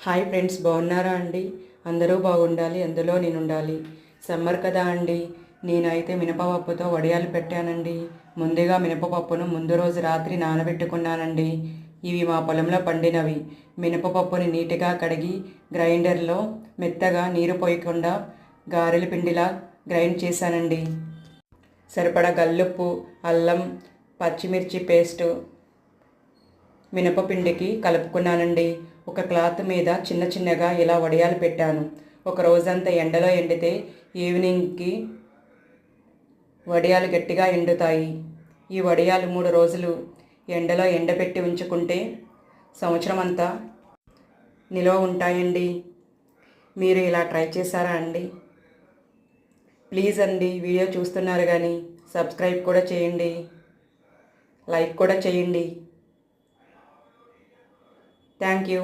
Hi friends, బాగున్నారా అండి? అందరూ బాగుండాలి, అందులో నేను ఉండాలి. సమ్మర్ కదా అండి, నేనైతే మినపపప్పుతో వడియాలు పెట్టానండి. ముందుగా మినపపప్పును ముందు రోజు రాత్రి నానబెట్టుకున్నానండి. ఇవి మా పొలంలో పండినవి. మినపపప్పుని నీట్గా కడిగి గ్రైండర్లో మెత్తగా నీరు పోయకుండా గారెల పిండిలా గ్రైండ్ చేశానండి. సరిపడా గల్లుప్పు, అల్లం, పచ్చిమిర్చి పేస్టు మినపపిండికి కలుపుకున్నానండి. ఒక క్లాత్ మీద చిన్న చిన్నగా ఇలా వడియాలు పెట్టాను. ఒక రోజంతా ఎండలో ఎండితే ఈవినింగ్కి వడియాలు గట్టిగా ఎండుతాయి. ఈ వడియాలు 3 రోజులు ఎండలో ఎండబెట్టి ఉంచుకుంటే సంవత్సరం అంతా నిల్వ ఉంటాయండి. మీరు ఇలా ట్రై చేశారా అండి? ప్లీజ్ అండి, వీడియో చూస్తున్నారు కానీ సబ్స్క్రైబ్ కూడా చేయండి, లైక్ కూడా చేయండి. Thank you.